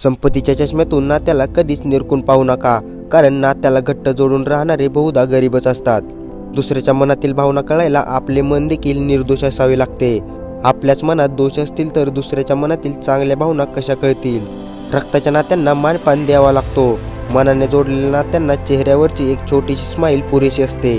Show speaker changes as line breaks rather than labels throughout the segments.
संपत्तीच्या चष्म्यातून नात्याला कधीच निरखून पाहू नका, कारण नात्याला घट्ट जोडून राहणारे बहुधा गरीबच असतात। दुसऱ्याच्या मनातील भावना कळायला आपले मन देखील निर्दोष असावे लागते। आपल्याच मनात दोष असतील तर दुसऱ्याच्या मनातील चांगल्या भावना कशा कळतील। रक्ताच्या नात्यांना मानपान द्यावा लागतो, मनाने जोडलेल्या नात्यांना चेहऱ्यावरची एक छोटीशी स्माईल पुरेशी असते।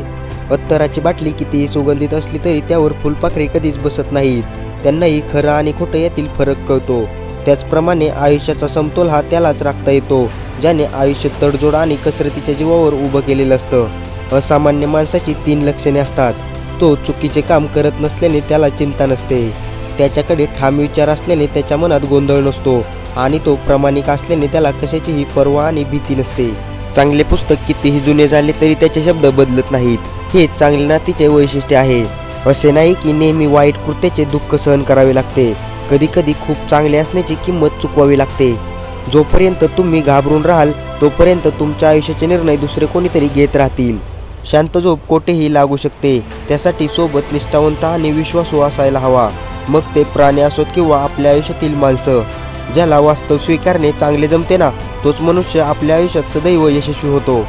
अत्तराची बाटली कितीही सुगंधित असली तरी त्यावर फुलपाखरे कधीच बसत नाहीत, त्यांनाही खरं आणि खोटं यातील फरक कळतो। त्याचप्रमाणे आयुष्याचा समतोल हा त्यालाच राखता येतो ज्याने आयुष्य तडजोड आणि कसरतीच्या जीवावर उभं केलेलं असतं। असामान्य माणसाची 3 लक्षणे असतात। तो चुकीचे काम करत नसल्याने त्याला चिंता नसते, त्याच्याकडे ठाम विचार असल्याने त्याच्या मनात गोंधळ नसतो आणि तो प्रामाणिक असल्याने त्याला कशाचीही पर्वा आणि भीती नसते। चांगले पुस्तक कितीही जुने झाले तरी त्याचे शब्द बदलत नाहीत, हे चांगल्या नातीचे वैशिष्ट्य आहे। असे नाही की नेहमी वाईट कृत्याचे दुःख सहन करावे लागते, कधी कधी खूप चांगले असण्याची किंमत चुकवावी लागते। जोपर्यंत तुम्ही घाबरून राहाल तोपर्यंत तुमच्या आयुष्याचे निर्णय दुसरे कोणीतरी घेत राहतील। शांत झोप कोठेही लागू शकते, त्यासाठी सोबत निष्ठावंत आणि विश्वासू असायला हवा, मग ते प्राणी असोत किंवा आपल्या आयुष्यातील माणसं। ज्याला वास्तव स्वीकारणे चांगले जमते ना, तोच मनुष्य आपल्या आयुष्यात सदैव यशस्वी होतो।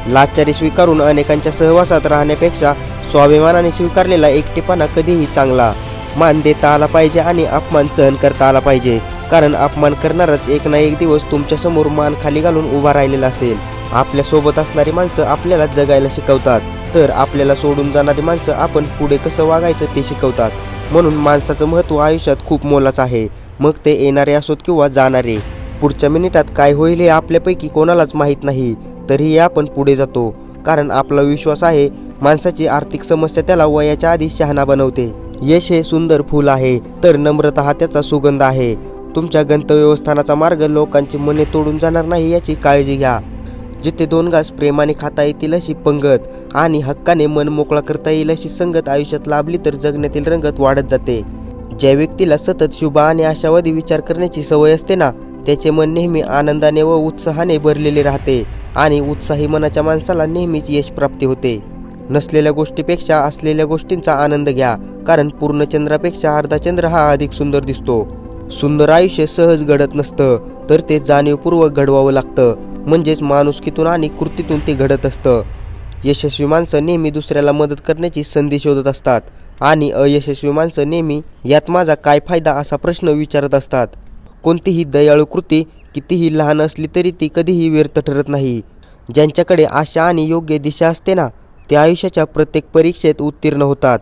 लाचारी स्वीकारून अनेकांच्या सहवासात राहण्यापेक्षा स्वाभिमानाने स्वीकारलेला एकटेपणा कधीही चांगला। मान देता आला पाहिजे आणि अपमान सहन करता आला पाहिजे, कारण अपमान करणारच एक ना एक दिवस तुमच्या समोर मान खाली घालून उभा राहिलेला असेल। आपल्या सोबत असणारी माणसं आपल्याला जगायला शिकवतात, तर आपल्याला सोडून जाणारी माणसं आपण पुढे कसं वागायचं ते शिकवतात। म्हणून माणसाचं महत्त्व आयुष्यात खूप मोलाचं आहे, मग ते येणारे असोत किंवा जाणारे। पुढच्या मिनिटात काय होईल हे आपल्यापैकी कोणालाच माहीत नाही, तरीही आपण पुढे जातो, कारण आपला विश्वास आहे माणसाची आर्थिक समस्या त्याला वयाच्या आधी शहाणा बनवते। यश हे सुंदर फूल आहे, तर नम्रता हा त्याचा सुगंध आहे। तुमच्या गंतव्यस्थानाचा मार्ग लोकांची मने तोडून जाणार नाही याची काळजी घ्या। जिथे 2 घास प्रेमाने खाता येतील अशी पंगत आणि हक्काने मन मोकळा करता येईल अशी संगत आयुष्यात लाभली तर जगण्यातील रंगत वाढत जाते। ज्या व्यक्तीला सतत शुभ आणि आशावादी विचार करण्याची सवय असते ना, त्याचे मन नेहमी आनंदाने व उत्साहाने भरलेले राहते आणि उत्साही मनाच्या माणसाला नेहमीच यश प्राप्ती होते। नसलेल्या गोष्टीपेक्षा असलेल्या गोष्टींचा आनंद घ्या, कारण पूर्ण चंद्रापेक्षा अर्धा चंद्र हा अधिक सुंदर दिसतो। सुंदर आयुष्य सहज घडत नसतं, तर ते जाणीवपूर्वक घडवावं लागतं, म्हणजेच माणुसकीतून आणि कृतीतून ते घडत असतं। यशस्वी माणसं नेहमी दुसऱ्याला मदत करण्याची संधी शोधत असतात आणि अयशस्वी माणसं नेहमी यात माझा काय फायदा असा प्रश्न विचारत असतात। कोणतीही दयाळू कृती कितीही लहान असली तरी ती कधीही व्यर्थ ठरत नाही। ज्यांच्याकडे आशा आणि योग्य दिशा असते ना, ते आयुष्याच्या प्रत्येक परीक्षेत उत्तीर्ण होतात।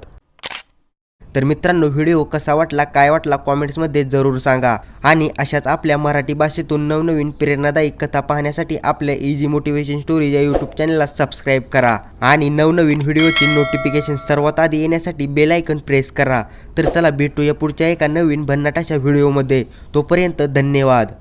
तर मित्रांनो, व्हिडिओ कसा वाटला, काय वाटला कॉमेंट्समध्ये जरूर सांगा आणि अशाच आपल्या मराठी भाषेतून नवनवीन प्रेरणादायी कथा पाहण्यासाठी आपल्या इझी मोटिवेशन स्टोरीज या यूट्यूब चॅनलला सबस्क्राईब करा आणि नवनवीन व्हिडिओची नोटिफिकेशन सर्वात आधी येण्यासाठी बेल आयकॉन प्रेस करा। तर चला भेटूया पुढच्या एका नवीन भन्नाट अशा व्हिडिओमध्ये, तोपर्यंत धन्यवाद।